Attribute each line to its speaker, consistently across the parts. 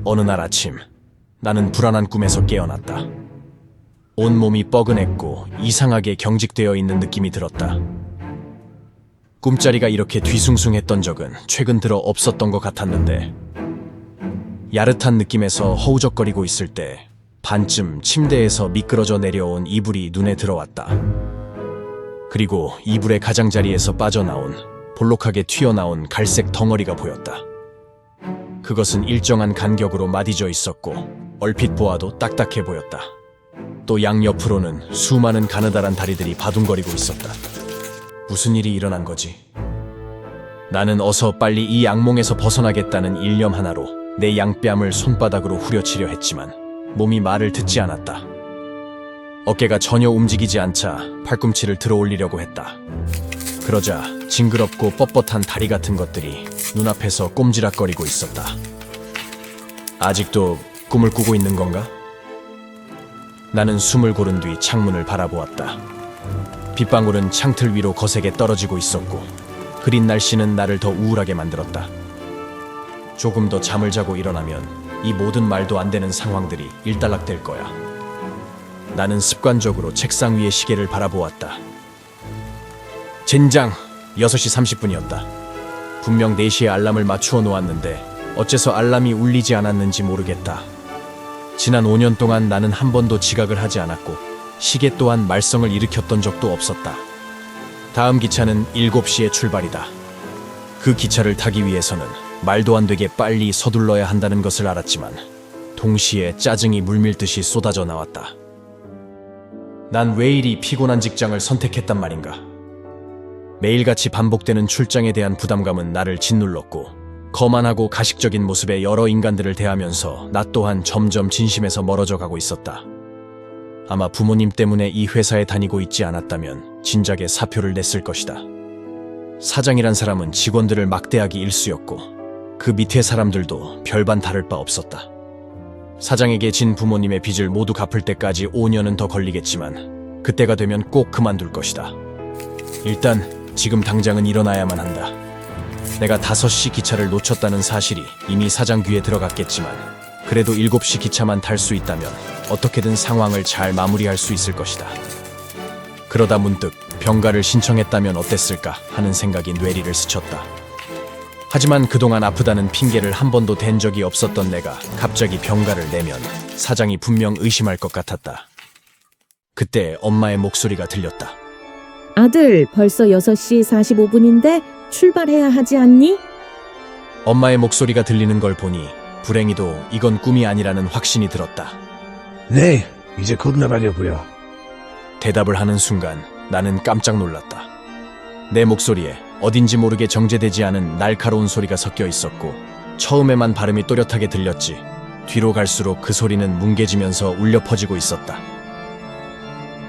Speaker 1: 어느 날 아침, 나는 불안한 꿈에서 깨어났다. 온몸이 뻐근했고 이상하게 경직되어 있는 느낌이 들었다. 꿈자리가 이렇게 뒤숭숭했던 적은 최근 들어 없었던 것 같았는데, 야릇한 느낌에서 허우적거리고 있을 때 반쯤 침대에서 미끄러져 내려온 이불이 눈에 들어왔다. 그리고 이불의 가장자리에서 빠져나온, 볼록하게 튀어나온 갈색 덩어리가 보였다. 그것은 일정한 간격으로 마디져 있었고 얼핏 보아도 딱딱해 보였다. 또 양옆으로는 수많은 가느다란 다리들이 바둥거리고 있었다. 무슨 일이 일어난 거지? 나는 어서 빨리 이 악몽에서 벗어나겠다는 일념 하나로 내 양뺨을 손바닥으로 후려치려 했지만 몸이 말을 듣지 않았다. 어깨가 전혀 움직이지 않자 팔꿈치를 들어 올리려고 했다. 그러자 징그럽고 뻣뻣한 다리 같은 것들이 눈앞에서 꼼지락거리고 있었다. 아직도 꿈을 꾸고 있는 건가? 나는 숨을 고른 뒤 창문을 바라보았다. 빗방울은 창틀 위로 거세게 떨어지고 있었고 흐린 날씨는 나를 더 우울하게 만들었다. 조금 더 잠을 자고 일어나면 이 모든 말도 안 되는 상황들이 일단락될 거야. 나는 습관적으로 책상 위의 시계를 바라보았다. 젠장! 6시 30분이었다. 분명 4시에 알람을 맞추어 놓았는데 어째서 알람이 울리지 않았는지 모르겠다. 지난 5년 동안 나는 한 번도 지각을 하지 않았고 시계 또한 말썽을 일으켰던 적도 없었다. 다음 기차는 7시에 출발이다. 그 기차를 타기 위해서는 말도 안 되게 빨리 서둘러야 한다는 것을 알았지만 동시에 짜증이 물밀듯이 쏟아져 나왔다. 난 왜 이리 피곤한 직장을 선택했단 말인가? 매일같이 반복되는 출장에 대한 부담감은 나를 짓눌렀고 거만하고 가식적인 모습의 여러 인간들을 대하면서 나 또한 점점 진심에서 멀어져 가고 있었다. 아마 부모님 때문에 이 회사에 다니고 있지 않았다면 진작에 사표를 냈을 것이다. 사장이란 사람은 직원들을 막대하기 일쑤였고 그 밑에 사람들도 별반 다를 바 없었다. 사장에게 진 부모님의 빚을 모두 갚을 때까지 5년은 더 걸리겠지만 그때가 되면 꼭 그만둘 것이다. 일단 지금 당장은 일어나야만 한다. 내가 5시 기차를 놓쳤다는 사실이 이미 사장 귀에 들어갔겠지만 그래도 7시 기차만 탈 수 있다면 어떻게든 상황을 잘 마무리할 수 있을 것이다. 그러다 문득 병가를 신청했다면 어땠을까 하는 생각이 뇌리를 스쳤다. 하지만 그동안 아프다는 핑계를 한 번도 댄 적이 없었던 내가 갑자기 병가를 내면 사장이 분명 의심할 것 같았다. 그때 엄마의 목소리가 들렸다.
Speaker 2: 아들, 벌써 6시 45분인데 출발해야 하지 않니?
Speaker 1: 엄마의 목소리가 들리는 걸 보니 불행히도 이건 꿈이 아니라는 확신이 들었다.
Speaker 3: 네, 이제 곧 나가려고요.
Speaker 1: 대답을 하는 순간 나는 깜짝 놀랐다. 내 목소리에 어딘지 모르게 정제되지 않은 날카로운 소리가 섞여 있었고 처음에만 발음이 또렷하게 들렸지 뒤로 갈수록 그 소리는 뭉개지면서 울려 퍼지고 있었다.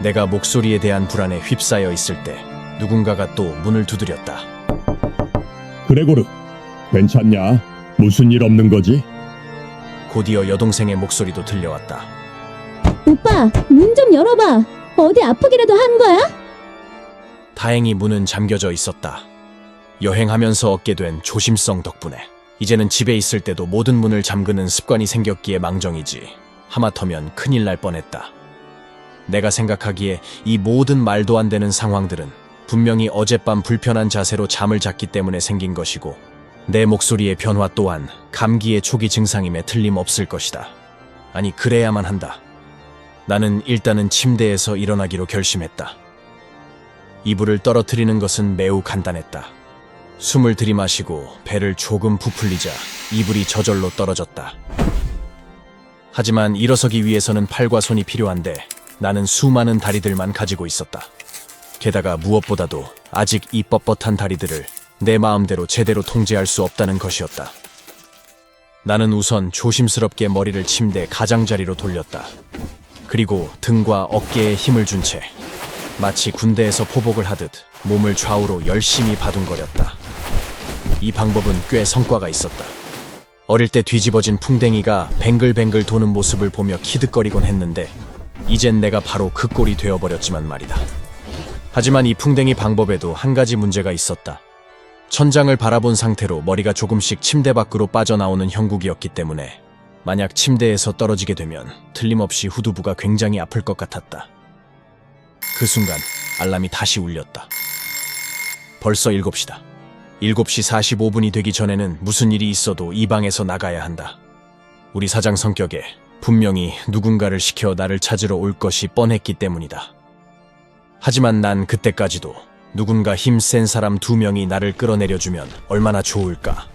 Speaker 1: 내가 목소리에 대한 불안에 휩싸여 있을 때 누군가가 또 문을 두드렸다.
Speaker 4: 그레고르, 괜찮냐? 무슨 일 없는 거지?
Speaker 1: 곧이어 여동생의 목소리도 들려왔다.
Speaker 5: 오빠, 문 좀 열어봐. 어디 아프기라도 한 거야?
Speaker 1: 다행히 문은 잠겨져 있었다. 여행하면서 얻게 된 조심성 덕분에 이제는 집에 있을 때도 모든 문을 잠그는 습관이 생겼기에 망정이지 하마터면 큰일 날 뻔했다. 내가 생각하기에 이 모든 말도 안 되는 상황들은 분명히 어젯밤 불편한 자세로 잠을 잤기 때문에 생긴 것이고 내 목소리의 변화 또한 감기의 초기 증상임에 틀림없을 것이다. 아니, 그래야만 한다. 나는 일단은 침대에서 일어나기로 결심했다. 이불을 떨어뜨리는 것은 매우 간단했다. 숨을 들이마시고 배를 조금 부풀리자 이불이 저절로 떨어졌다. 하지만 일어서기 위해서는 팔과 손이 필요한데 나는 수많은 다리들만 가지고 있었다. 게다가 무엇보다도 아직 이 뻣뻣한 다리들을 내 마음대로 제대로 통제할 수 없다는 것이었다. 나는 우선 조심스럽게 머리를 침대 가장자리로 돌렸다. 그리고 등과 어깨에 힘을 준 채 마치 군대에서 포복을 하듯 몸을 좌우로 열심히 바둥거렸다. 이 방법은 꽤 성과가 있었다. 어릴 때 뒤집어진 풍뎅이가 뱅글뱅글 도는 모습을 보며 키득거리곤 했는데 이젠 내가 바로 그 꼴이 되어버렸지만 말이다. 하지만 이 풍뎅이 방법에도 한 가지 문제가 있었다. 천장을 바라본 상태로 머리가 조금씩 침대 밖으로 빠져나오는 형국이었기 때문에 만약 침대에서 떨어지게 되면 틀림없이 후두부가 굉장히 아플 것 같았다. 그 순간 알람이 다시 울렸다. 벌써 7시다. 7시 45분이 되기 전에는 무슨 일이 있어도 이 방에서 나가야 한다. 우리 사장 성격에 분명히 누군가를 시켜 나를 찾으러 올 것이 뻔했기 때문이다. 하지만 난 그때까지도 누군가 힘센 사람 2명이 나를 끌어내려주면 얼마나 좋을까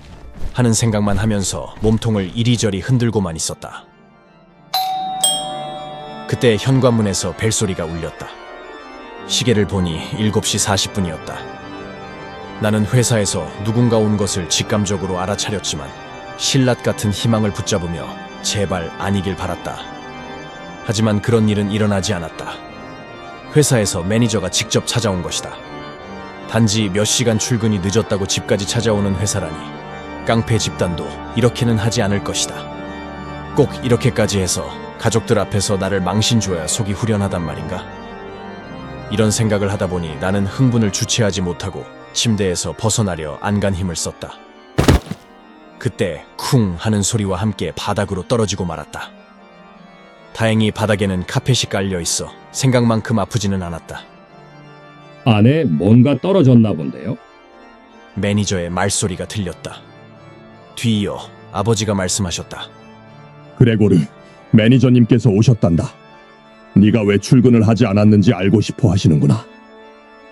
Speaker 1: 하는 생각만 하면서 몸통을 이리저리 흔들고만 있었다. 그때 현관문에서 벨소리가 울렸다. 시계를 보니 7시 40분이었다. 나는 회사에서 누군가 온 것을 직감적으로 알아차렸지만 신라 같은 희망을 붙잡으며 제발 아니길 바랐다. 하지만 그런 일은 일어나지 않았다. 회사에서 매니저가 직접 찾아온 것이다. 단지 몇 시간 출근이 늦었다고 집까지 찾아오는 회사라니 깡패 집단도 이렇게는 하지 않을 것이다. 꼭 이렇게까지 해서 가족들 앞에서 나를 망신줘야 속이 후련하단 말인가? 이런 생각을 하다 보니 나는 흥분을 주체하지 못하고 침대에서 벗어나려 안간 힘을 썼다. 그때 쿵 하는 소리와 함께 바닥으로 떨어지고 말았다. 다행히 바닥에는 카펫이 깔려 있어 생각만큼 아프지는 않았다.
Speaker 4: 안에 뭔가 떨어졌나 본데요?
Speaker 1: 매니저의 말소리가 들렸다. 뒤이어 아버지가 말씀하셨다.
Speaker 4: 그레고르, 매니저님께서 오셨단다. 네가 왜 출근을 하지 않았는지 알고 싶어 하시는구나.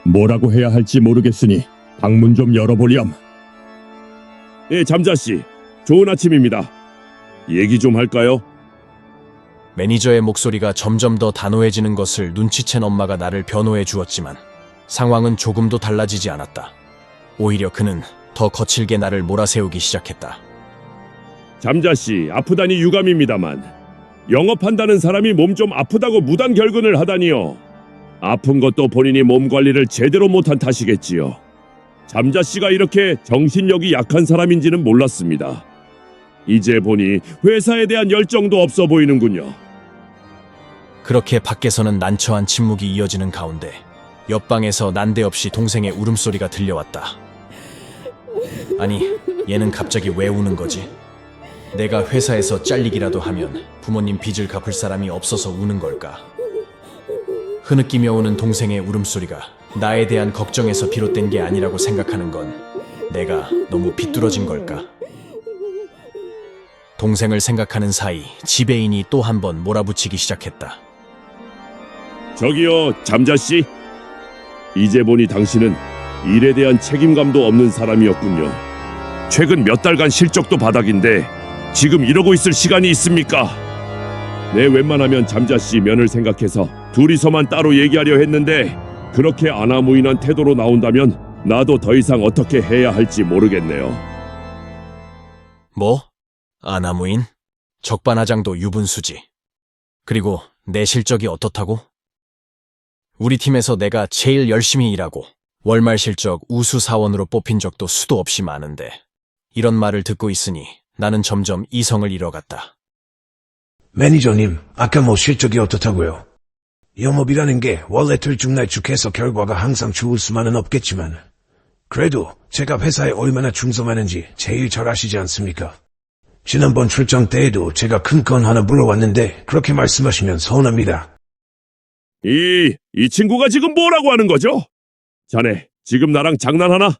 Speaker 4: 뭐라고 해야 할지 모르겠으니 방문 좀 열어보렴.
Speaker 6: 예, 잠자씨. 좋은 아침입니다. 얘기 좀 할까요?
Speaker 1: 매니저의 목소리가 점점 더 단호해지는 것을 눈치챈 엄마가 나를 변호해 주었지만 상황은 조금도 달라지지 않았다. 오히려 그는 더 거칠게 나를 몰아세우기 시작했다.
Speaker 6: 잠자씨, 아프다니 유감입니다만 영업한다는 사람이 몸 좀 아프다고 무단 결근을 하다니요. 아픈 것도 본인이 몸 관리를 제대로 못한 탓이겠지요. 잠자씨가 이렇게 정신력이 약한 사람인지는 몰랐습니다. 이제 보니 회사에 대한 열정도 없어 보이는군요.
Speaker 1: 그렇게 밖에서는 난처한 침묵이 이어지는 가운데 옆방에서 난데없이 동생의 울음소리가 들려왔다. 아니, 얘는 갑자기 왜 우는 거지? 내가 회사에서 잘리기라도 하면 부모님 빚을 갚을 사람이 없어서 우는 걸까? 흐느끼며 오는 동생의 울음소리가 나에 대한 걱정에서 비롯된 게 아니라고 생각하는 건 내가 너무 비뚤어진 걸까? 동생을 생각하는 사이 지배인이 또 한 번 몰아붙이기 시작했다.
Speaker 6: 저기요, 잠자씨. 이제 보니 당신은 일에 대한 책임감도 없는 사람이었군요. 최근 몇 달간 실적도 바닥인데 지금 이러고 있을 시간이 있습니까? 내 웬만하면 잠자씨 면을 생각해서 둘이서만 따로 얘기하려 했는데 그렇게 아나무인한 태도로 나온다면 나도 더 이상 어떻게 해야 할지 모르겠네요.
Speaker 1: 뭐? 아나무인? 적반하장도 유분수지. 그리고 내 실적이 어떻다고? 우리 팀에서 내가 제일 열심히 일하고 월말 실적 우수 사원으로 뽑힌 적도 수도 없이 많은데 이런 말을 듣고 있으니 나는 점점 이성을 잃어갔다.
Speaker 3: 매니저님, 아까 뭐 실적이 어떻다고요? 영업이라는 게 원래 들쭉날쭉해서 결과가 항상 좋을 수만은 없겠지만 그래도 제가 회사에 얼마나 충성하는지 제일 잘 아시지 않습니까? 지난번 출장 때에도 제가 큰 건 하나 물어왔는데 그렇게 말씀하시면 서운합니다.
Speaker 6: 이 친구가 지금 뭐라고 하는 거죠? 자네, 지금 나랑 장난하나?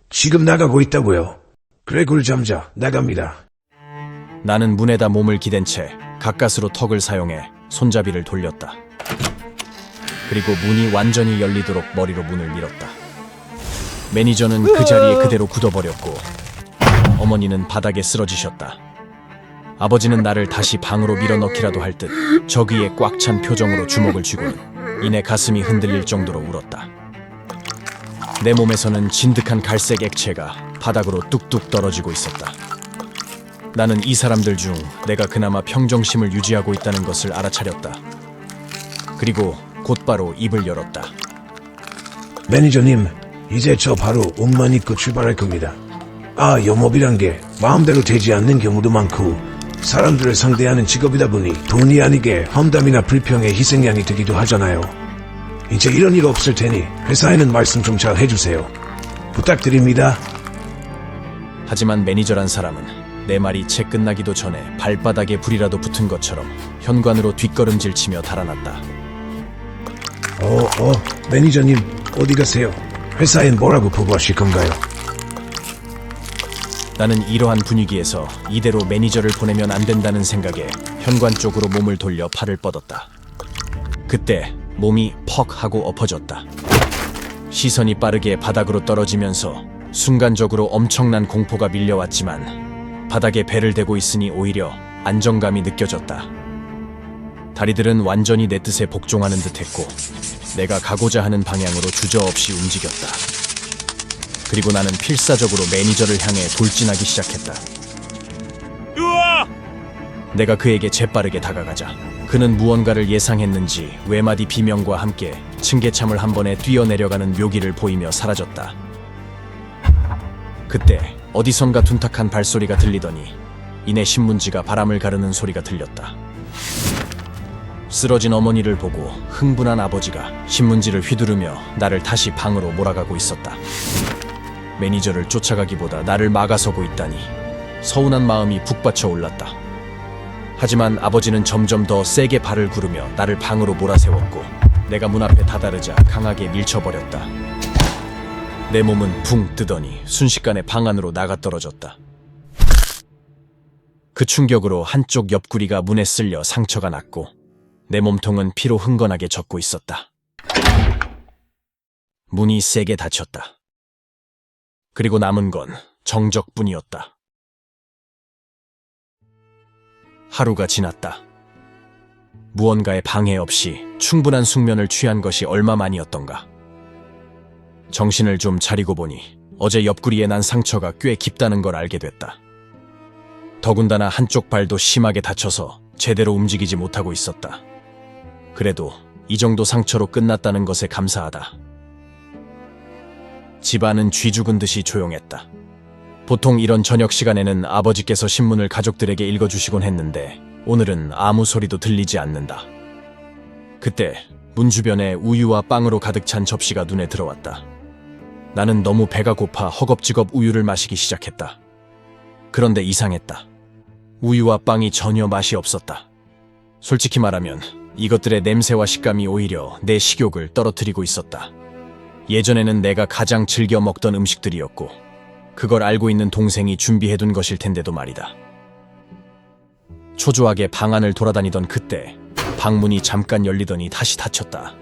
Speaker 3: 지금 나가고 있다고요. 그레고르 잠자, 나갑니다.
Speaker 1: 나는 문에다 몸을 기댄 채 가까스로 턱을 사용해 손잡이를 돌렸다. 그리고 문이 완전히 열리도록 머리로 문을 밀었다. 매니저는 그 자리에 그대로 굳어버렸고 어머니는 바닥에 쓰러지셨다. 아버지는 나를 다시 방으로 밀어넣기라도 할 듯 저기에 꽉 찬 표정으로 주먹을 쥐고는 이내 가슴이 흔들릴 정도로 울었다. 내 몸에서는 진득한 갈색 액체가 바닥으로 뚝뚝 떨어지고 있었다. 나는 이 사람들 중 내가 그나마 평정심을 유지하고 있다는 것을 알아차렸다. 그리고 곧바로 입을 열었다.
Speaker 3: 매니저님, 이제 저 바로 옷만 입고 출발할 겁니다. 영업이란 게 마음대로 되지 않는 경우도 많고 사람들을 상대하는 직업이다 보니 돈이 아니게 험담이나 불평의 희생양이 되기도 하잖아요. 이제 이런 일 없을 테니 회사에는 말씀 좀 잘 해주세요. 부탁드립니다.
Speaker 1: 하지만 매니저란 사람은 내 말이 채 끝나기도 전에 발바닥에 불이라도 붙은 것처럼 현관으로 뒷걸음질 치며 달아났다.
Speaker 3: 매니저님, 어디 가세요? 회사엔 뭐라고 보고하실 건가요?
Speaker 1: 나는 이러한 분위기에서 이대로 매니저를 보내면 안 된다는 생각에 현관 쪽으로 몸을 돌려 팔을 뻗었다. 그때 몸이 퍽 하고 엎어졌다. 시선이 빠르게 바닥으로 떨어지면서 순간적으로 엄청난 공포가 밀려왔지만 바닥에 배를 대고 있으니 오히려 안정감이 느껴졌다. 다리들은 완전히 내 뜻에 복종하는 듯했고 내가 가고자 하는 방향으로 주저없이 움직였다. 그리고 나는 필사적으로 매니저를 향해 돌진하기 시작했다.
Speaker 6: 으아!
Speaker 1: 내가 그에게 재빠르게 다가가자 그는 무언가를 예상했는지 외마디 비명과 함께 층계참을 한 번에 뛰어내려가는 묘기를 보이며 사라졌다. 그때 어디선가 둔탁한 발소리가 들리더니 이내 신문지가 바람을 가르는 소리가 들렸다. 쓰러진 어머니를 보고 흥분한 아버지가 신문지를 휘두르며 나를 다시 방으로 몰아가고 있었다. 매니저를 쫓아가기보다 나를 막아서고 있다니 서운한 마음이 북받쳐 올랐다. 하지만 아버지는 점점 더 세게 발을 구르며 나를 방으로 몰아세웠고 내가 문 앞에 다다르자 강하게 밀쳐버렸다. 내 몸은 붕 뜨더니 순식간에 방 안으로 나가 떨어졌다. 그 충격으로 한쪽 옆구리가 문에 쓸려 상처가 났고 내 몸통은 피로 흥건하게 젖고 있었다. 문이 세게 닫혔다. 그리고 남은 건 정적뿐이었다. 하루가 지났다. 무언가의 방해 없이 충분한 숙면을 취한 것이 얼마만이었던가. 정신을 좀 차리고 보니 어제 옆구리에 난 상처가 꽤 깊다는 걸 알게 됐다. 더군다나 한쪽 발도 심하게 다쳐서 제대로 움직이지 못하고 있었다. 그래도 이 정도 상처로 끝났다는 것에 감사하다. 집안은 쥐 죽은 듯이 조용했다. 보통 이런 저녁 시간에는 아버지께서 신문을 가족들에게 읽어주시곤 했는데 오늘은 아무 소리도 들리지 않는다. 그때 문 주변에 우유와 빵으로 가득 찬 접시가 눈에 들어왔다. 나는 너무 배가 고파 허겁지겁 우유를 마시기 시작했다. 그런데 이상했다. 우유와 빵이 전혀 맛이 없었다. 솔직히 말하면 이것들의 냄새와 식감이 오히려 내 식욕을 떨어뜨리고 있었다. 예전에는 내가 가장 즐겨 먹던 음식들이었고 그걸 알고 있는 동생이 준비해둔 것일 텐데도 말이다. 초조하게 방 안을 돌아다니던 그때 방문이 잠깐 열리더니 다시 닫혔다.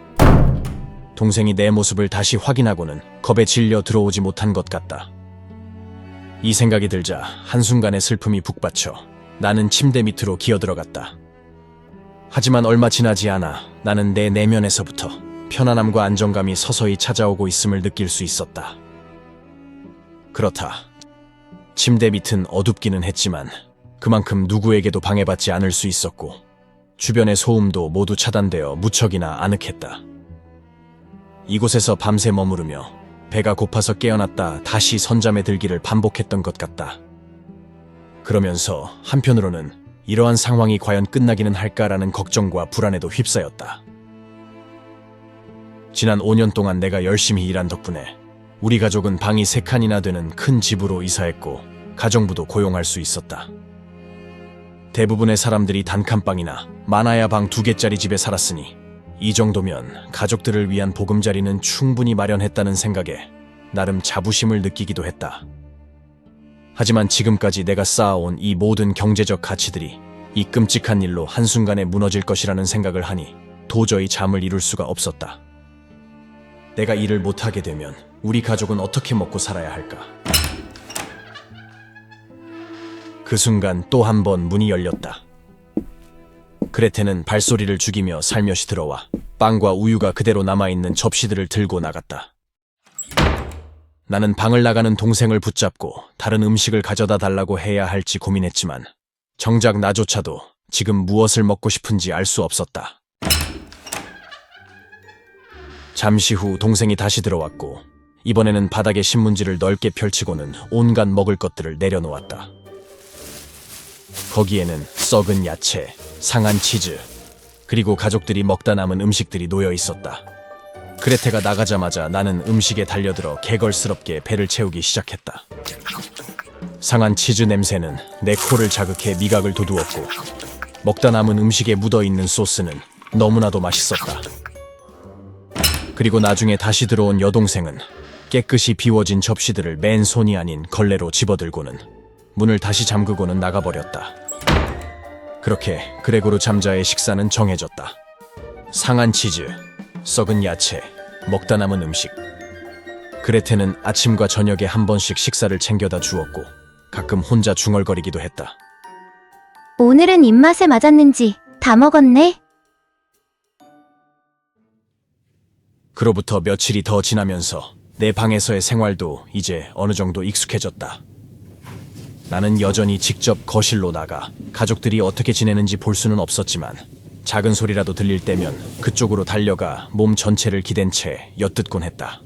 Speaker 1: 동생이 내 모습을 다시 확인하고는 겁에 질려 들어오지 못한 것 같다. 이 생각이 들자 한순간의 슬픔이 북받쳐 나는 침대 밑으로 기어들어갔다. 하지만 얼마 지나지 않아 나는 내 내면에서부터 편안함과 안정감이 서서히 찾아오고 있음을 느낄 수 있었다. 그렇다. 침대 밑은 어둡기는 했지만 그만큼 누구에게도 방해받지 않을 수 있었고 주변의 소음도 모두 차단되어 무척이나 아늑했다. 이곳에서 밤새 머무르며 배가 고파서 깨어났다 다시 선잠에 들기를 반복했던 것 같다. 그러면서 한편으로는 이러한 상황이 과연 끝나기는 할까라는 걱정과 불안에도 휩싸였다. 지난 5년 동안 내가 열심히 일한 덕분에 우리 가족은 방이 3칸이나 되는 큰 집으로 이사했고 가정부도 고용할 수 있었다. 대부분의 사람들이 단칸방이나 많아야 방 2개짜리 집에 살았으니 이 정도면 가족들을 위한 보금자리는 충분히 마련했다는 생각에 나름 자부심을 느끼기도 했다. 하지만 지금까지 내가 쌓아온 이 모든 경제적 가치들이 이 끔찍한 일로 한순간에 무너질 것이라는 생각을 하니 도저히 잠을 이룰 수가 없었다. 내가 일을 못하게 되면 우리 가족은 어떻게 먹고 살아야 할까? 그 순간 또 한 번 문이 열렸다. 그레테는 발소리를 죽이며 살며시 들어와 빵과 우유가 그대로 남아있는 접시들을 들고 나갔다. 나는 방을 나가는 동생을 붙잡고 다른 음식을 가져다 달라고 해야 할지 고민했지만 정작 나조차도 지금 무엇을 먹고 싶은지 알 수 없었다. 잠시 후 동생이 다시 들어왔고 이번에는 바닥에 신문지를 넓게 펼치고는 온갖 먹을 것들을 내려놓았다. 거기에는 썩은 야채, 상한 치즈, 그리고 가족들이 먹다 남은 음식들이 놓여 있었다. 그레테가 나가자마자 나는 음식에 달려들어 개걸스럽게 배를 채우기 시작했다. 상한 치즈 냄새는 내 코를 자극해 미각을 돋우었고 먹다 남은 음식에 묻어있는 소스는 너무나도 맛있었다. 그리고 나중에 다시 들어온 여동생은 깨끗이 비워진 접시들을 맨손이 아닌 걸레로 집어들고는 문을 다시 잠그고는 나가버렸다. 그렇게 그레고르 잠자의 식사는 정해졌다. 상한 치즈, 썩은 야채, 먹다 남은 음식. 그레테는 아침과 저녁에 한 번씩 식사를 챙겨다 주었고 가끔 혼자 중얼거리기도 했다.
Speaker 7: 오늘은 입맛에 맞았는지 다 먹었네.
Speaker 1: 그로부터 며칠이 더 지나면서 내 방에서의 생활도 이제 어느 정도 익숙해졌다. 나는 여전히 직접 거실로 나가 가족들이 어떻게 지내는지 볼 수는 없었지만 작은 소리라도 들릴 때면 그쪽으로 달려가 몸 전체를 기댄 채 엿듣곤 했다.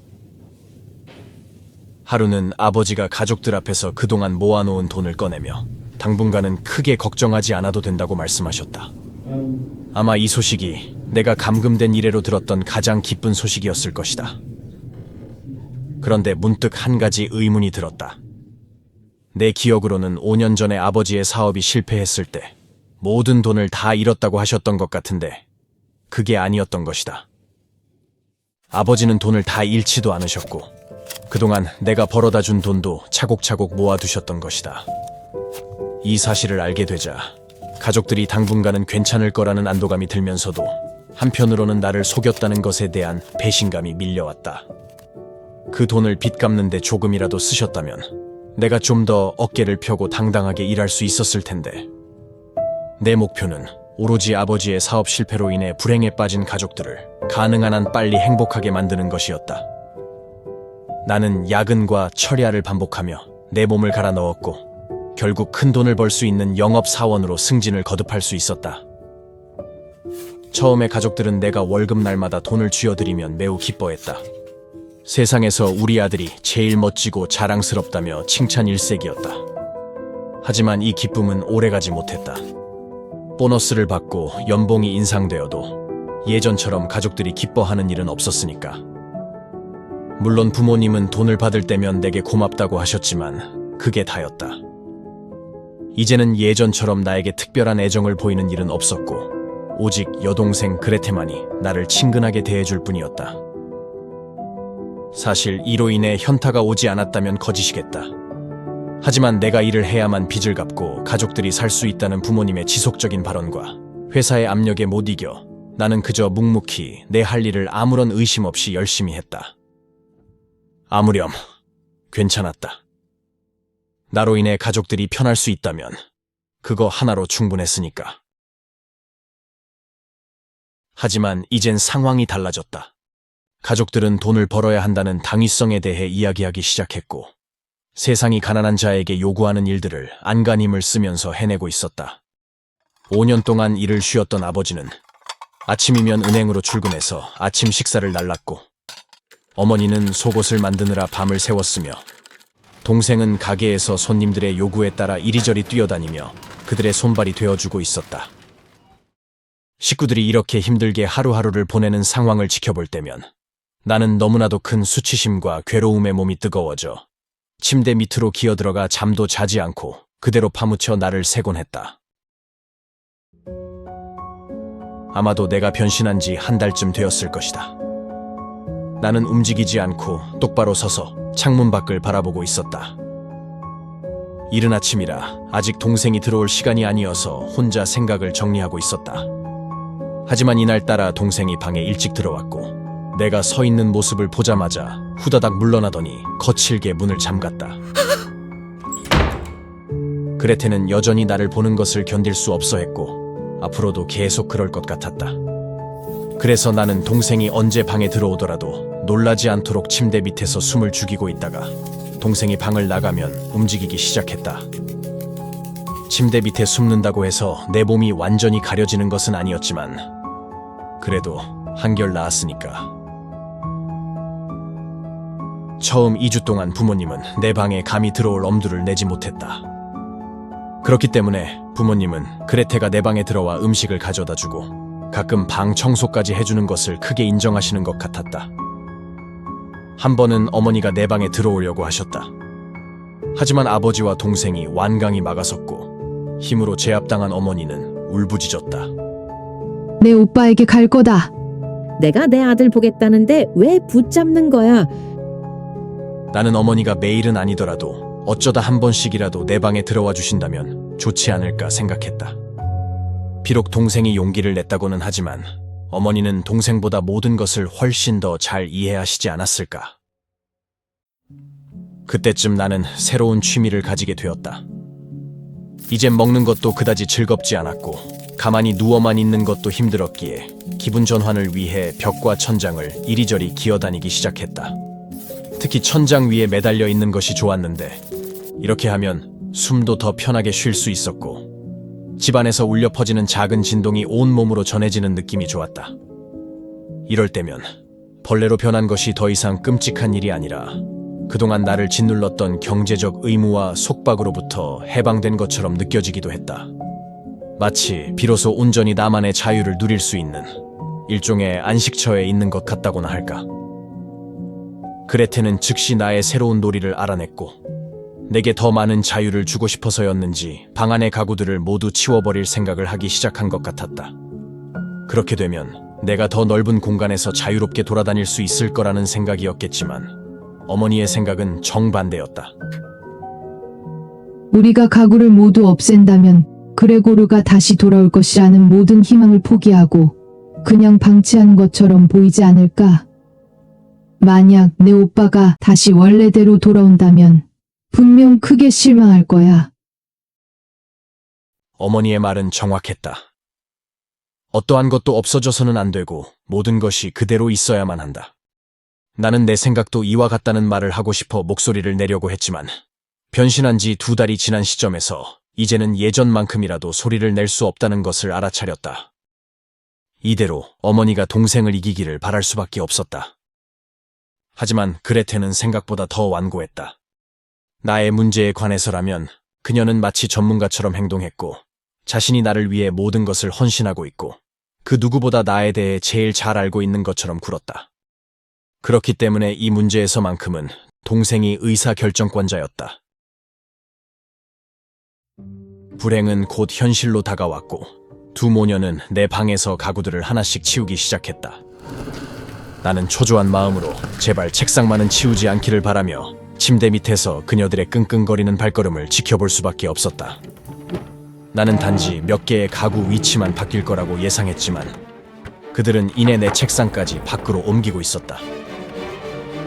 Speaker 1: 하루는 아버지가 가족들 앞에서 그동안 모아놓은 돈을 꺼내며 당분간은 크게 걱정하지 않아도 된다고 말씀하셨다. 아마 이 소식이 내가 감금된 이래로 들었던 가장 기쁜 소식이었을 것이다. 그런데 문득 한 가지 의문이 들었다. 내 기억으로는 5년 전에 아버지의 사업이 실패했을 때 모든 돈을 다 잃었다고 하셨던 것 같은데 그게 아니었던 것이다. 아버지는 돈을 다 잃지도 않으셨고 그동안 내가 벌어다 준 돈도 차곡차곡 모아두셨던 것이다. 이 사실을 알게 되자 가족들이 당분간은 괜찮을 거라는 안도감이 들면서도 한편으로는 나를 속였다는 것에 대한 배신감이 밀려왔다. 그 돈을 빚 갚는데 조금이라도 쓰셨다면 내가 좀 더 어깨를 펴고 당당하게 일할 수 있었을 텐데. 내 목표는 오로지 아버지의 사업 실패로 인해 불행에 빠진 가족들을 가능한 한 빨리 행복하게 만드는 것이었다. 나는 야근과 철야를 반복하며 내 몸을 갈아 넣었고 결국 큰 돈을 벌 수 있는 영업사원으로 승진을 거듭할 수 있었다. 처음에 가족들은 내가 월급 날마다 돈을 쥐어드리면 매우 기뻐했다. 세상에서 우리 아들이 제일 멋지고 자랑스럽다며 칭찬 일색이었다. 하지만 이 기쁨은 오래가지 못했다. 보너스를 받고 연봉이 인상되어도 예전처럼 가족들이 기뻐하는 일은 없었으니까. 물론 부모님은 돈을 받을 때면 내게 고맙다고 하셨지만 그게 다였다. 이제는 예전처럼 나에게 특별한 애정을 보이는 일은 없었고 오직 여동생 그레테만이 나를 친근하게 대해줄 뿐이었다. 사실 이로 인해 현타가 오지 않았다면 거짓이겠다. 하지만 내가 일을 해야만 빚을 갚고 가족들이 살 수 있다는 부모님의 지속적인 발언과 회사의 압력에 못 이겨 나는 그저 묵묵히 내 할 일을 아무런 의심 없이 열심히 했다. 아무렴 괜찮았다. 나로 인해 가족들이 편할 수 있다면 그거 하나로 충분했으니까. 하지만 이젠 상황이 달라졌다. 가족들은 돈을 벌어야 한다는 당위성에 대해 이야기하기 시작했고 세상이 가난한 자에게 요구하는 일들을 안간 힘을 쓰면서 해내고 있었다. 5년 동안 일을 쉬었던 아버지는 아침이면 은행으로 출근해서 아침 식사를 날랐고 어머니는 속옷을 만드느라 밤을 새웠으며 동생은 가게에서 손님들의 요구에 따라 이리저리 뛰어다니며 그들의 손발이 되어주고 있었다. 식구들이 이렇게 힘들게 하루하루를 보내는 상황을 지켜볼 때면 나는 너무나도 큰 수치심과 괴로움에 몸이 뜨거워져 침대 밑으로 기어들어가 잠도 자지 않고 그대로 파묻혀 나를 세곤 했다. 아마도 내가 변신한 지 한 달쯤 되었을 것이다. 나는 움직이지 않고 똑바로 서서 창문 밖을 바라보고 있었다. 이른 아침이라 아직 동생이 들어올 시간이 아니어서 혼자 생각을 정리하고 있었다. 하지만 이날따라 동생이 방에 일찍 들어왔고 내가 서 있는 모습을 보자마자 후다닥 물러나더니 거칠게 문을 잠갔다. 그레테는 여전히 나를 보는 것을 견딜 수 없어 했고 앞으로도 계속 그럴 것 같았다. 그래서 나는 동생이 언제 방에 들어오더라도 놀라지 않도록 침대 밑에서 숨을 죽이고 있다가 동생이 방을 나가면 움직이기 시작했다. 침대 밑에 숨는다고 해서 내 몸이 완전히 가려지는 것은 아니었지만 그래도 한결 나았으니까. 처음 2주 동안 부모님은 내 방에 감히 들어올 엄두를 내지 못했다. 그렇기 때문에 부모님은 그레테가 내 방에 들어와 음식을 가져다 주고 가끔 방 청소까지 해주는 것을 크게 인정하시는 것 같았다. 한 번은 어머니가 내 방에 들어오려고 하셨다. 하지만 아버지와 동생이 완강히 막아섰고 힘으로 제압당한 어머니는 울부짖었다.
Speaker 8: 내 오빠에게 갈 거다.
Speaker 2: 내가 내 아들 보겠다는데 왜 붙잡는 거야?
Speaker 1: 나는 어머니가 매일은 아니더라도 어쩌다 한 번씩이라도 내 방에 들어와 주신다면 좋지 않을까 생각했다. 비록 동생이 용기를 냈다고는 하지만 어머니는 동생보다 모든 것을 훨씬 더 잘 이해하시지 않았을까. 그때쯤 나는 새로운 취미를 가지게 되었다. 이젠 먹는 것도 그다지 즐겁지 않았고 가만히 누워만 있는 것도 힘들었기에 기분 전환을 위해 벽과 천장을 이리저리 기어다니기 시작했다. 특히 천장 위에 매달려 있는 것이 좋았는데 이렇게 하면 숨도 더 편하게 쉴 수 있었고 집안에서 울려 퍼지는 작은 진동이 온몸으로 전해지는 느낌이 좋았다. 이럴 때면 벌레로 변한 것이 더 이상 끔찍한 일이 아니라 그동안 나를 짓눌렀던 경제적 의무와 속박으로부터 해방된 것처럼 느껴지기도 했다. 마치 비로소 온전히 나만의 자유를 누릴 수 있는 일종의 안식처에 있는 것 같다고나 할까. 그레테는 즉시 나의 새로운 놀이를 알아냈고 내게 더 많은 자유를 주고 싶어서였는지 방 안의 가구들을 모두 치워버릴 생각을 하기 시작한 것 같았다. 그렇게 되면 내가 더 넓은 공간에서 자유롭게 돌아다닐 수 있을 거라는 생각이었겠지만 어머니의 생각은 정반대였다.
Speaker 8: 우리가 가구를 모두 없앤다면 그레고르가 다시 돌아올 것이라는 모든 희망을 포기하고 그냥 방치한 것처럼 보이지 않을까? 만약 내 오빠가 다시 원래대로 돌아온다면 분명 크게 실망할 거야.
Speaker 1: 어머니의 말은 정확했다. 어떠한 것도 없어져서는 안 되고 모든 것이 그대로 있어야만 한다. 나는 내 생각도 이와 같다는 말을 하고 싶어 목소리를 내려고 했지만 변신한 지 2달이 지난 시점에서 이제는 예전만큼이라도 소리를 낼 수 없다는 것을 알아차렸다. 이대로 어머니가 동생을 이기기를 바랄 수밖에 없었다. 하지만 그레테는 생각보다 더 완고했다. 나의 문제에 관해서라면 그녀는 마치 전문가처럼 행동했고 자신이 나를 위해 모든 것을 헌신하고 있고 그 누구보다 나에 대해 제일 잘 알고 있는 것처럼 굴었다. 그렇기 때문에 이 문제에서만큼은 동생이 의사결정권자였다. 불행은 곧 현실로 다가왔고 두 모녀는 내 방에서 가구들을 하나씩 치우기 시작했다. 나는 초조한 마음으로 제발 책상만은 치우지 않기를 바라며 침대 밑에서 그녀들의 끙끙거리는 발걸음을 지켜볼 수밖에 없었다. 나는 단지 몇 개의 가구 위치만 바뀔 거라고 예상했지만 그들은 이내 내 책상까지 밖으로 옮기고 있었다.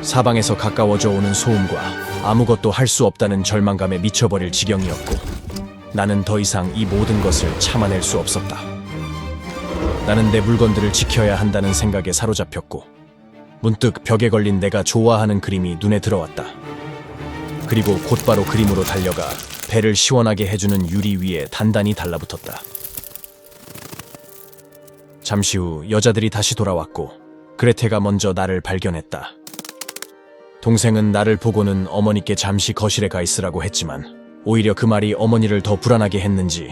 Speaker 1: 사방에서 가까워져 오는 소음과 아무것도 할 수 없다는 절망감에 미쳐버릴 지경이었고 나는 더 이상 이 모든 것을 참아낼 수 없었다. 나는 내 물건들을 지켜야 한다는 생각에 사로잡혔고 문득 벽에 걸린 내가 좋아하는 그림이 눈에 들어왔다. 그리고 곧바로 그림으로 달려가 배를 시원하게 해주는 유리 위에 단단히 달라붙었다. 잠시 후 여자들이 다시 돌아왔고 그레테가 먼저 나를 발견했다. 동생은 나를 보고는 어머니께 잠시 거실에 가 있으라고 했지만 오히려 그 말이 어머니를 더 불안하게 했는지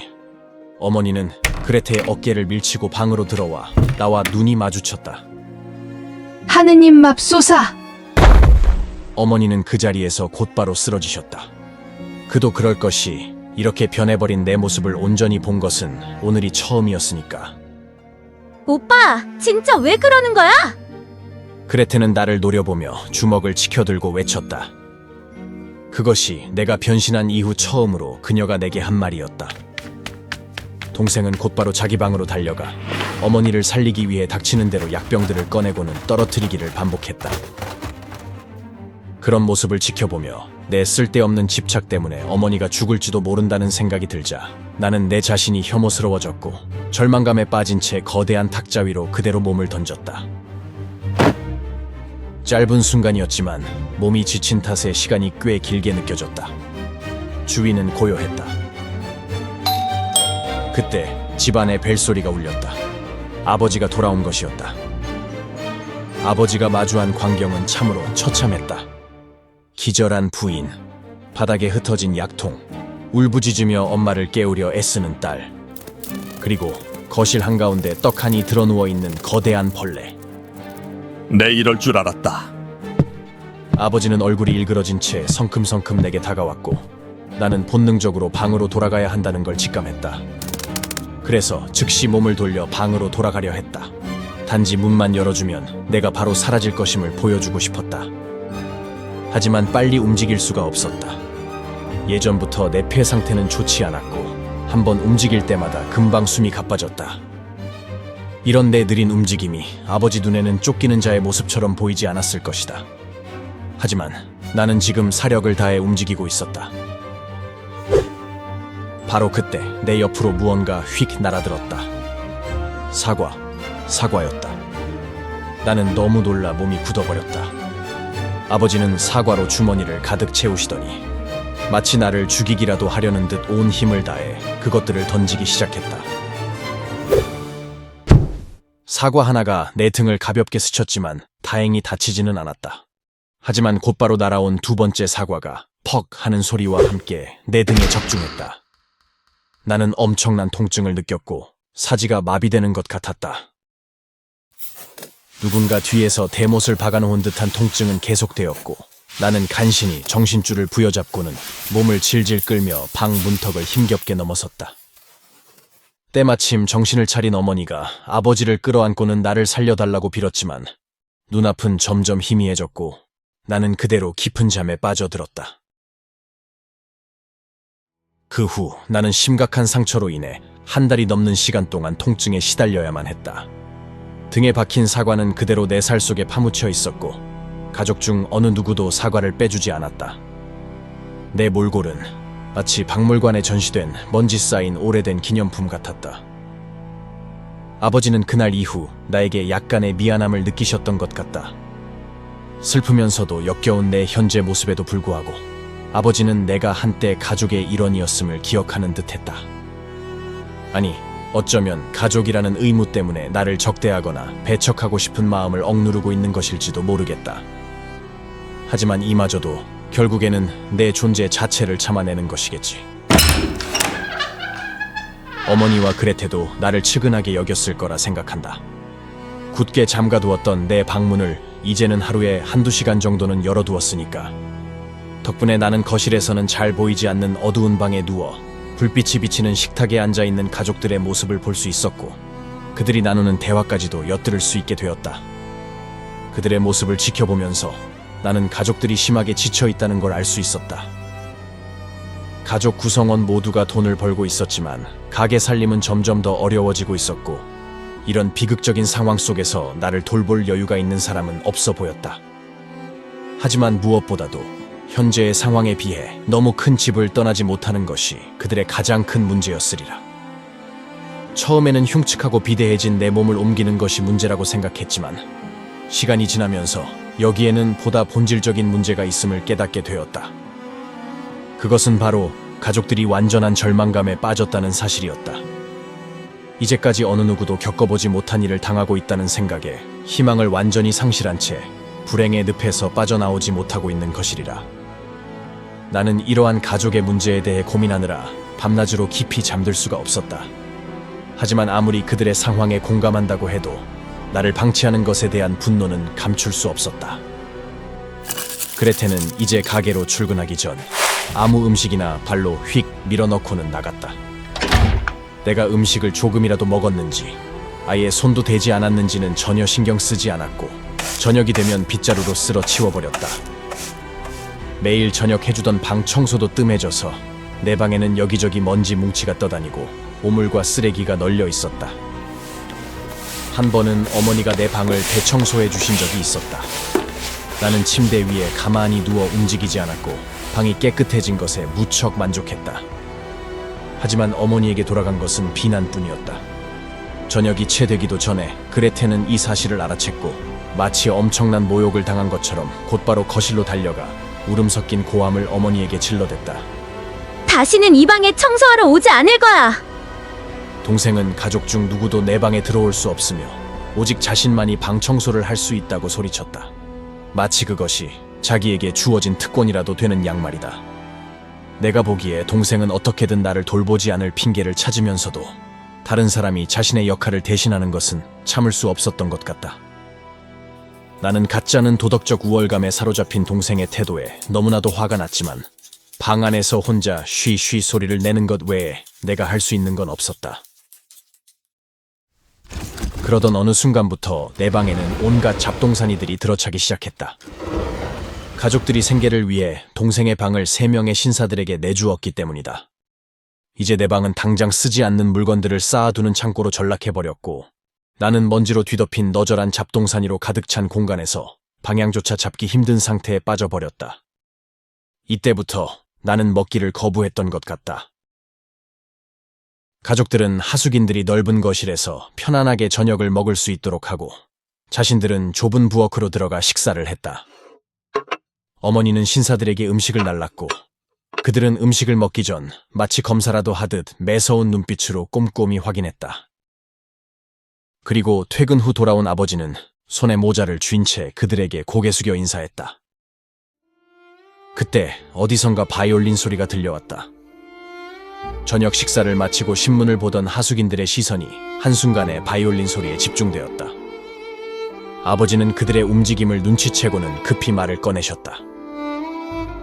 Speaker 1: 어머니는 그레테의 어깨를 밀치고 방으로 들어와 나와 눈이 마주쳤다.
Speaker 8: 하느님 맙소사!
Speaker 1: 어머니는 그 자리에서 곧바로 쓰러지셨다. 그도 그럴 것이 이렇게 변해버린 내 모습을 온전히 본 것은 오늘이 처음이었으니까.
Speaker 7: 오빠, 진짜 왜 그러는 거야?
Speaker 1: 그레테는 나를 노려보며 주먹을 치켜들고 외쳤다. 그것이 내가 변신한 이후 처음으로 그녀가 내게 한 말이었다. 동생은 곧바로 자기 방으로 달려가 어머니를 살리기 위해 닥치는 대로 약병들을 꺼내고는 떨어뜨리기를 반복했다. 그런 모습을 지켜보며 내 쓸데없는 집착 때문에 어머니가 죽을지도 모른다는 생각이 들자 나는 내 자신이 혐오스러워졌고 절망감에 빠진 채 거대한 탁자 위로 그대로 몸을 던졌다. 짧은 순간이었지만 몸이 지친 탓에 시간이 꽤 길게 느껴졌다. 주위는 고요했다. 그때 집안에 벨소리가 울렸다. 아버지가 돌아온 것이었다. 아버지가 마주한 광경은 참으로 처참했다. 기절한 부인, 바닥에 흩어진 약통, 울부짖으며 엄마를 깨우려 애쓰는 딸, 그리고 거실 한가운데 떡하니 드러누워 있는 거대한 벌레.
Speaker 4: 내 이럴 줄 알았다.
Speaker 1: 아버지는 얼굴이 일그러진 채 성큼성큼 내게 다가왔고 나는 본능적으로 방으로 돌아가야 한다는 걸 직감했다. 그래서 즉시 몸을 돌려 방으로 돌아가려 했다. 단지 문만 열어주면 내가 바로 사라질 것임을 보여주고 싶었다. 하지만 빨리 움직일 수가 없었다. 예전부터 내 폐 상태는 좋지 않았고 한번 움직일 때마다 금방 숨이 가빠졌다. 이런 내 느린 움직임이 아버지 눈에는 쫓기는 자의 모습처럼 보이지 않았을 것이다. 하지만 나는 지금 사력을 다해 움직이고 있었다. 바로 그때 내 옆으로 무언가 휙 날아들었다. 사과였다. 나는 너무 놀라 몸이 굳어버렸다. 아버지는 사과로 주머니를 가득 채우시더니 마치 나를 죽이기라도 하려는 듯 온 힘을 다해 그것들을 던지기 시작했다. 사과 하나가 내 등을 가볍게 스쳤지만 다행히 다치지는 않았다. 하지만 곧바로 날아온 두 번째 사과가 퍽 하는 소리와 함께 내 등에 적중했다. 나는 엄청난 통증을 느꼈고 사지가 마비되는 것 같았다. 누군가 뒤에서 대못을 박아놓은 듯한 통증은 계속되었고 나는 간신히 정신줄을 부여잡고는 몸을 질질 끌며 방 문턱을 힘겹게 넘어섰다. 때마침 정신을 차린 어머니가 아버지를 끌어안고는 나를 살려달라고 빌었지만 눈앞은 점점 희미해졌고 나는 그대로 깊은 잠에 빠져들었다. 그 후 나는 심각한 상처로 인해 한 달이 넘는 시간 동안 통증에 시달려야만 했다. 등에 박힌 사과는 그대로 내 살 속에 파묻혀 있었고 가족 중 어느 누구도 사과를 빼주지 않았다. 내 몰골은 마치 박물관에 전시된 먼지 쌓인 오래된 기념품 같았다. 아버지는 그날 이후 나에게 약간의 미안함을 느끼셨던 것 같다. 슬프면서도 역겨운 내 현재 모습에도 불구하고 아버지는 내가 한때 가족의 일원이었음을 기억하는 듯했다. 아니, 어쩌면 가족이라는 의무 때문에 나를 적대하거나 배척하고 싶은 마음을 억누르고 있는 것일지도 모르겠다. 하지만 이마저도 결국에는 내 존재 자체를 참아내는 것이겠지. 어머니와 그레테도 나를 측은하게 여겼을 거라 생각한다. 굳게 잠가두었던 내 방문을 이제는 하루에 한두 시간 정도는 열어두었으니까 덕분에 나는 거실에서는 잘 보이지 않는 어두운 방에 누워 불빛이 비치는 식탁에 앉아있는 가족들의 모습을 볼 수 있었고 그들이 나누는 대화까지도 엿들을 수 있게 되었다. 그들의 모습을 지켜보면서 나는 가족들이 심하게 지쳐있다는 걸 알 수 있었다. 가족 구성원 모두가 돈을 벌고 있었지만 가게 살림은 점점 더 어려워지고 있었고 이런 비극적인 상황 속에서 나를 돌볼 여유가 있는 사람은 없어 보였다. 하지만 무엇보다도 현재의 상황에 비해 너무 큰 집을 떠나지 못하는 것이 그들의 가장 큰 문제였으리라. 처음에는 흉측하고 비대해진 내 몸을 옮기는 것이 문제라고 생각했지만 시간이 지나면서 여기에는 보다 본질적인 문제가 있음을 깨닫게 되었다. 그것은 바로 가족들이 완전한 절망감에 빠졌다는 사실이었다. 이제까지 어느 누구도 겪어보지 못한 일을 당하고 있다는 생각에 희망을 완전히 상실한 채 불행의 늪에서 빠져나오지 못하고 있는 것이리라. 나는 이러한 가족의 문제에 대해 고민하느라 밤낮으로 깊이 잠들 수가 없었다. 하지만 아무리 그들의 상황에 공감한다고 해도 나를 방치하는 것에 대한 분노는 감출 수 없었다. 그레테는 이제 가게로 출근하기 전 아무 음식이나 발로 휙 밀어넣고는 나갔다. 내가 음식을 조금이라도 먹었는지 아예 손도 대지 않았는지는 전혀 신경 쓰지 않았고 저녁이 되면 빗자루로 쓸어 치워버렸다. 매일 저녁 해주던 방 청소도 뜸해져서 내 방에는 여기저기 먼지 뭉치가 떠다니고 오물과 쓰레기가 널려 있었다. 한 번은 어머니가 내 방을 대청소해 주신 적이 있었다. 나는 침대 위에 가만히 누워 움직이지 않았고 방이 깨끗해진 것에 무척 만족했다. 하지만 어머니에게 돌아간 것은 비난뿐이었다. 저녁이 채 되기도 전에 그레테는 이 사실을 알아챘고 마치 엄청난 모욕을 당한 것처럼 곧바로 거실로 달려가 울음 섞인 고함을 어머니에게 질러댔다.
Speaker 7: 다시는 이 방에 청소하러 오지 않을 거야.
Speaker 1: 동생은 가족 중 누구도 내 방에 들어올 수 없으며 오직 자신만이 방 청소를 할 수 있다고 소리쳤다. 마치 그것이 자기에게 주어진 특권이라도 되는 양말이다. 내가 보기에 동생은 어떻게든 나를 돌보지 않을 핑계를 찾으면서도 다른 사람이 자신의 역할을 대신하는 것은 참을 수 없었던 것 같다. 나는 가짜는 도덕적 우월감에 사로잡힌 동생의 태도에 너무나도 화가 났지만 방 안에서 혼자 쉬쉬 소리를 내는 것 외에 내가 할 수 있는 건 없었다. 그러던 어느 순간부터 내 방에는 온갖 잡동사니들이 들어차기 시작했다. 가족들이 생계를 위해 동생의 방을 3명의 신사들에게 내주었기 때문이다. 이제 내 방은 당장 쓰지 않는 물건들을 쌓아두는 창고로 전락해버렸고 나는 먼지로 뒤덮인 너절한 잡동사니로 가득 찬 공간에서 방향조차 잡기 힘든 상태에 빠져버렸다. 이때부터 나는 먹기를 거부했던 것 같다. 가족들은 하숙인들이 넓은 거실에서 편안하게 저녁을 먹을 수 있도록 하고 자신들은 좁은 부엌으로 들어가 식사를 했다. 어머니는 신사들에게 음식을 날랐고 그들은 음식을 먹기 전 마치 검사라도 하듯 매서운 눈빛으로 꼼꼼히 확인했다. 그리고 퇴근 후 돌아온 아버지는 손에 모자를 쥔 채 그들에게 고개 숙여 인사했다. 그때 어디선가 바이올린 소리가 들려왔다. 저녁 식사를 마치고 신문을 보던 하숙인들의 시선이 한순간에 바이올린 소리에 집중되었다. 아버지는 그들의 움직임을 눈치채고는 급히 말을 꺼내셨다.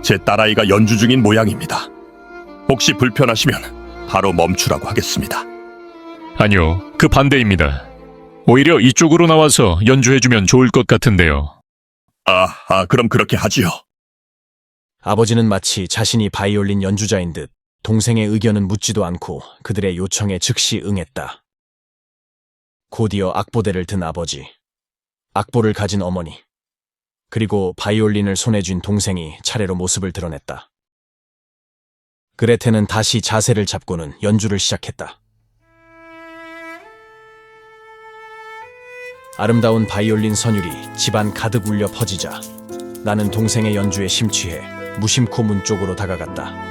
Speaker 4: 제 딸아이가 연주 중인 모양입니다. 혹시 불편하시면 바로 멈추라고 하겠습니다.
Speaker 9: 아니요, 그 반대입니다. 오히려 이쪽으로 나와서 연주해주면 좋을 것 같은데요.
Speaker 4: 그럼 그렇게 하지요.
Speaker 1: 아버지는 마치 자신이 바이올린 연주자인 듯 동생의 의견은 묻지도 않고 그들의 요청에 즉시 응했다. 곧이어 악보대를 든 아버지, 악보를 가진 어머니, 그리고 바이올린을 손에 쥔 동생이 차례로 모습을 드러냈다. 그레테는 다시 자세를 잡고는 연주를 시작했다. 아름다운 바이올린 선율이 집안 가득 울려 퍼지자 나는 동생의 연주에 심취해 무심코 문 쪽으로 다가갔다.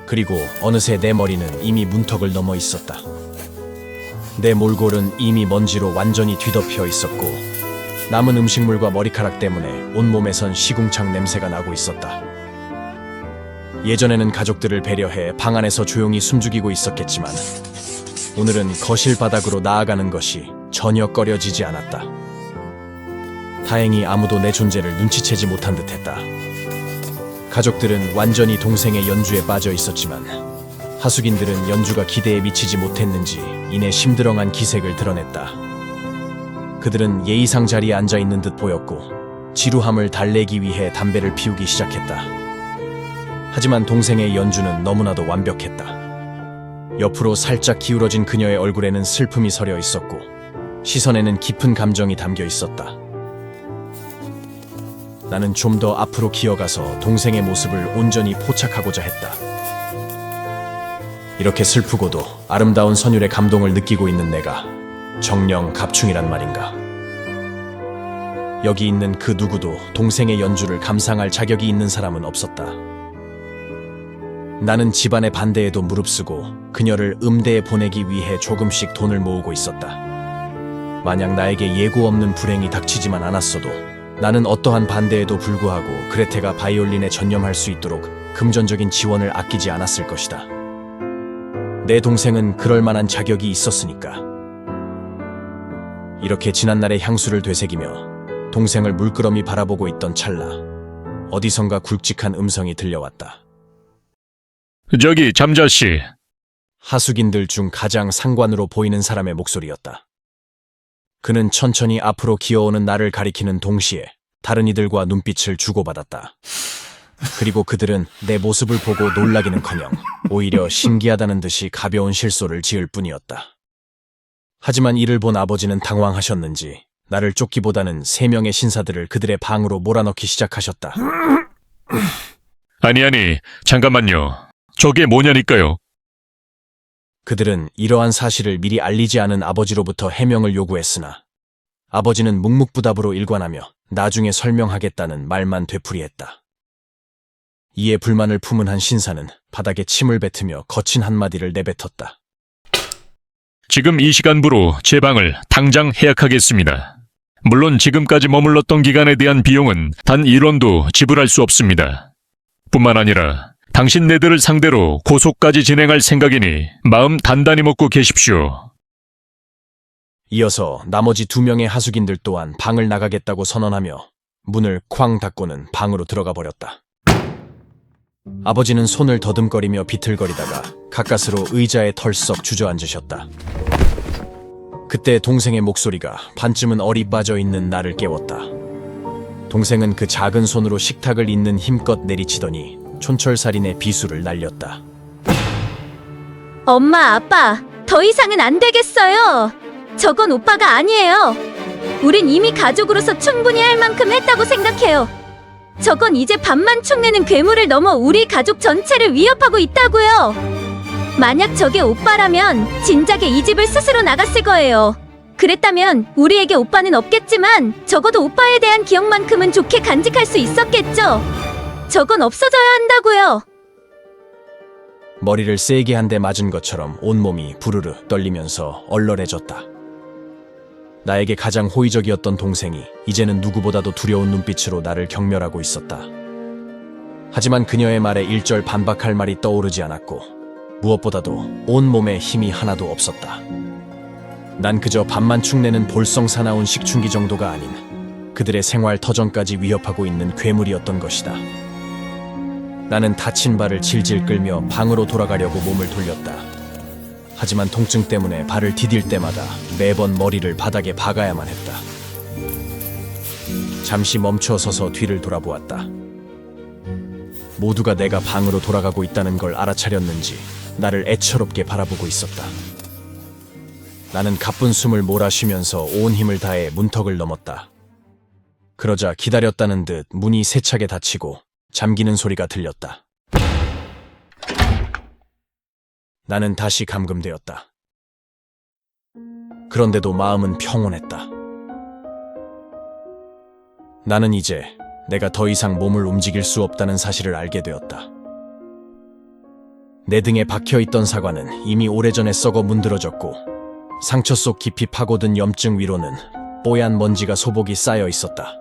Speaker 1: 그리고 어느새 내 머리는 이미 문턱을 넘어 있었다. 내 몰골은 이미 먼지로 완전히 뒤덮여 있었고 남은 음식물과 머리카락 때문에 온몸에선 시궁창 냄새가 나고 있었다. 예전에는 가족들을 배려해 방 안에서 조용히 숨죽이고 있었겠지만 오늘은 거실 바닥으로 나아가는 것이 전혀 꺼려지지 않았다. 다행히 아무도 내 존재를 눈치채지 못한 듯했다. 가족들은 완전히 동생의 연주에 빠져 있었지만 하숙인들은 연주가 기대에 미치지 못했는지 이내 심드렁한 기색을 드러냈다. 그들은 예의상 자리에 앉아있는 듯 보였고 지루함을 달래기 위해 담배를 피우기 시작했다. 하지만 동생의 연주는 너무나도 완벽했다. 옆으로 살짝 기울어진 그녀의 얼굴에는 슬픔이 서려 있었고 시선에는 깊은 감정이 담겨 있었다. 나는 좀 더 앞으로 기어가서 동생의 모습을 온전히 포착하고자 했다. 이렇게 슬프고도 아름다운 선율의 감동을 느끼고 있는 내가 정령 갑충이란 말인가. 여기 있는 그 누구도 동생의 연주를 감상할 자격이 있는 사람은 없었다. 나는 집안의 반대에도 무릅쓰고 그녀를 음대에 보내기 위해 조금씩 돈을 모으고 있었다. 만약 나에게 예고 없는 불행이 닥치지만 않았어도 나는 어떠한 반대에도 불구하고 그레테가 바이올린에 전념할 수 있도록 금전적인 지원을 아끼지 않았을 것이다. 내 동생은 그럴 만한 자격이 있었으니까. 이렇게 지난날의 향수를 되새기며 동생을 물끄러미 바라보고 있던 찰나 어디선가 굵직한 음성이 들려왔다.
Speaker 9: 저기 잠자씨,
Speaker 1: 하숙인들 중 가장 상관으로 보이는 사람의 목소리였다. 그는 천천히 앞으로 기어오는 나를 가리키는 동시에 다른 이들과 눈빛을 주고받았다. 그리고 그들은 내 모습을 보고 놀라기는커녕 오히려 신기하다는 듯이 가벼운 실소를 지을 뿐이었다. 하지만 이를 본 아버지는 당황하셨는지 나를 쫓기보다는 3명의 신사들을 그들의 방으로 몰아넣기 시작하셨다.
Speaker 9: 아니, 잠깐만요. 저게 뭐냐니까요.
Speaker 1: 그들은 이러한 사실을 미리 알리지 않은 아버지로부터 해명을 요구했으나 아버지는 묵묵부답으로 일관하며 나중에 설명하겠다는 말만 되풀이했다. 이에 불만을 품은 한 신사는 바닥에 침을 뱉으며 거친 한마디를 내뱉었다.
Speaker 9: 지금 이 시간부로 제 방을 당장 해약하겠습니다. 물론 지금까지 머물렀던 기간에 대한 비용은 단 1원도 지불할 수 없습니다. 뿐만 아니라 당신네들을 상대로 고소까지 진행할 생각이니 마음 단단히 먹고 계십시오.
Speaker 1: 이어서 나머지 2명의 하숙인들 또한 방을 나가겠다고 선언하며 문을 쾅 닫고는 방으로 들어가 버렸다. 아버지는 손을 더듬거리며 비틀거리다가 가까스로 의자에 털썩 주저앉으셨다. 그때 동생의 목소리가 반쯤은 얼이 빠져 있는 나를 깨웠다. 동생은 그 작은 손으로 식탁을 잇는 힘껏 내리치더니 촌철살인의 비수를 날렸다.
Speaker 7: 엄마, 아빠, 더 이상은 안 되겠어요. 저건 오빠가 아니에요. 우린 이미 가족으로서 충분히 할 만큼 했다고 생각해요. 저건 이제 밥만 축내는 괴물을 넘어 우리 가족 전체를 위협하고 있다고요. 만약 저게 오빠라면 진작에 이 집을 스스로 나갔을 거예요. 그랬다면 우리에게 오빠는 없겠지만 적어도 오빠에 대한 기억만큼은 좋게 간직할 수 있었겠죠. 저건 없어져야 한다고요.
Speaker 1: 머리를 세게 한 대 맞은 것처럼 온몸이 부르르 떨리면서 얼얼해졌다. 나에게 가장 호의적이었던 동생이 이제는 누구보다도 두려운 눈빛으로 나를 경멸하고 있었다. 하지만 그녀의 말에 일절 반박할 말이 떠오르지 않았고 무엇보다도 온몸에 힘이 하나도 없었다. 난 그저 밥만 축내는 볼썽 사나운 식충기 정도가 아닌 그들의 생활 터전까지 위협하고 있는 괴물이었던 것이다. 나는 다친 발을 질질 끌며 방으로 돌아가려고 몸을 돌렸다. 하지만 통증 때문에 발을 디딜 때마다 매번 머리를 바닥에 박아야만 했다. 잠시 멈춰 서서 뒤를 돌아보았다. 모두가 내가 방으로 돌아가고 있다는 걸 알아차렸는지 나를 애처롭게 바라보고 있었다. 나는 가쁜 숨을 몰아쉬면서 온 힘을 다해 문턱을 넘었다. 그러자 기다렸다는 듯 문이 세차게 닫히고 잠기는 소리가 들렸다. 나는 다시 감금되었다. 그런데도 마음은 평온했다. 나는 이제 내가 더 이상 몸을 움직일 수 없다는 사실을 알게 되었다. 내 등에 박혀있던 사과는 이미 오래전에 썩어 문드러졌고 상처 속 깊이 파고든 염증 위로는 뽀얀 먼지가 소복이 쌓여 있었다.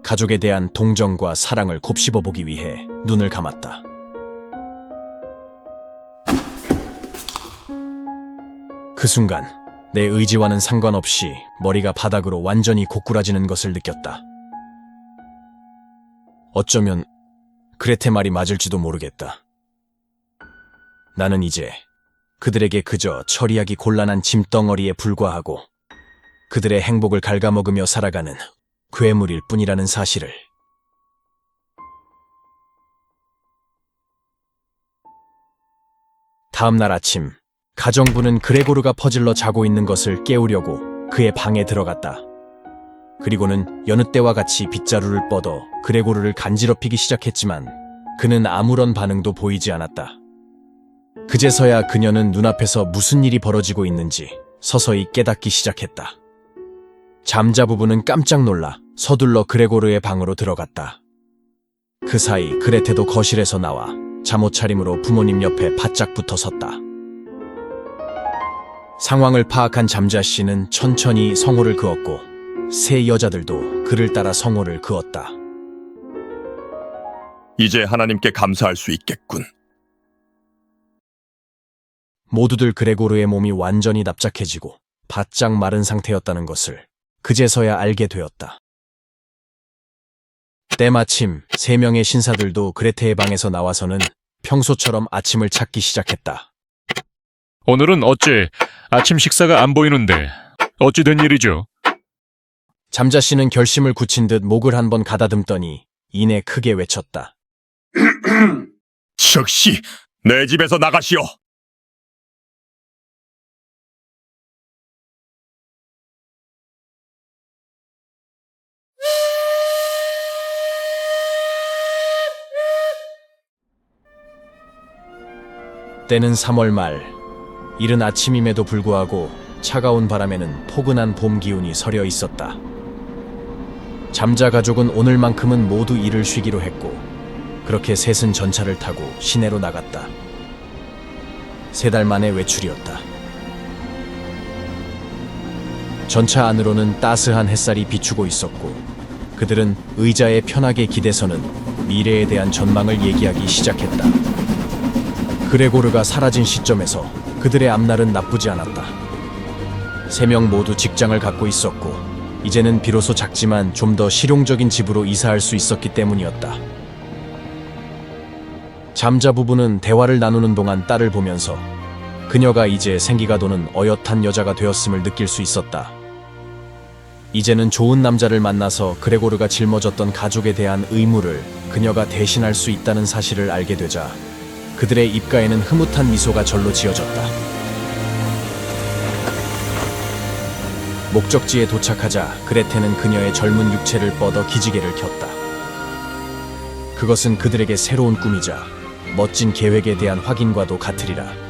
Speaker 1: 가족에 대한 동정과 사랑을 곱씹어보기 위해 눈을 감았다. 그 순간 내 의지와는 상관없이 머리가 바닥으로 완전히 고꾸라지는 것을 느꼈다. 어쩌면 그레테 말이 맞을지도 모르겠다. 나는 이제 그들에게 그저 처리하기 곤란한 짐덩어리에 불과하고 그들의 행복을 갉아먹으며 살아가는 괴물일 뿐이라는 사실을. 다음 날 아침, 가정부는 그레고르가 퍼질러 자고 있는 것을 깨우려고 그의 방에 들어갔다. 그리고는 여느 때와 같이 빗자루를 뻗어 그레고르를 간지럽히기 시작했지만 그는 아무런 반응도 보이지 않았다. 그제서야 그녀는 눈앞에서 무슨 일이 벌어지고 있는지 서서히 깨닫기 시작했다. 잠자 부부는 깜짝 놀라 서둘러 그레고르의 방으로 들어갔다. 그 사이 그레테도 거실에서 나와 잠옷 차림으로 부모님 옆에 바짝 붙어 섰다. 상황을 파악한 잠자 씨는 천천히 성호를 그었고 세 여자들도 그를 따라 성호를 그었다.
Speaker 4: 이제 하나님께 감사할 수 있겠군.
Speaker 1: 모두들 그레고르의 몸이 완전히 납작해지고 바짝 마른 상태였다는 것을 그제서야 알게 되었다. 때마침 3명의 신사들도 그레테의 방에서 나와서는 평소처럼 아침을 찾기 시작했다.
Speaker 9: 오늘은 어째 아침 식사가 안 보이는데 어찌 된 일이죠?
Speaker 1: 잠자 씨는 결심을 굳힌 듯 목을 한번 가다듬더니 이내 크게 외쳤다.
Speaker 4: 즉시 내 집에서 나가시오.
Speaker 1: 때는 3월 말, 이른 아침임에도 불구하고 차가운 바람에는 포근한 봄 기운이 서려 있었다. 잠자 가족은 오늘만큼은 모두 일을 쉬기로 했고 그렇게 셋은 전차를 타고 시내로 나갔다. 3달 만의 외출이었다. 전차 안으로는 따스한 햇살이 비추고 있었고 그들은 의자에 편하게 기대서는 미래에 대한 전망을 얘기하기 시작했다. 그레고르가 사라진 시점에서 그들의 앞날은 나쁘지 않았다. 3명 모두 직장을 갖고 있었고 이제는 비로소 작지만 좀 더 실용적인 집으로 이사할 수 있었기 때문이었다. 잠자 부부는 대화를 나누는 동안 딸을 보면서 그녀가 이제 생기가 도는 어엿한 여자가 되었음을 느낄 수 있었다. 이제는 좋은 남자를 만나서 그레고르가 짊어졌던 가족에 대한 의무를 그녀가 대신할 수 있다는 사실을 알게 되자 그들의 입가에는 흐뭇한 미소가 절로 지어졌다. 목적지에 도착하자 그레테는 그녀의 젊은 육체를 뻗어 기지개를 켰다. 그것은 그들에게 새로운 꿈이자 멋진 계획에 대한 확인과도 같으리라.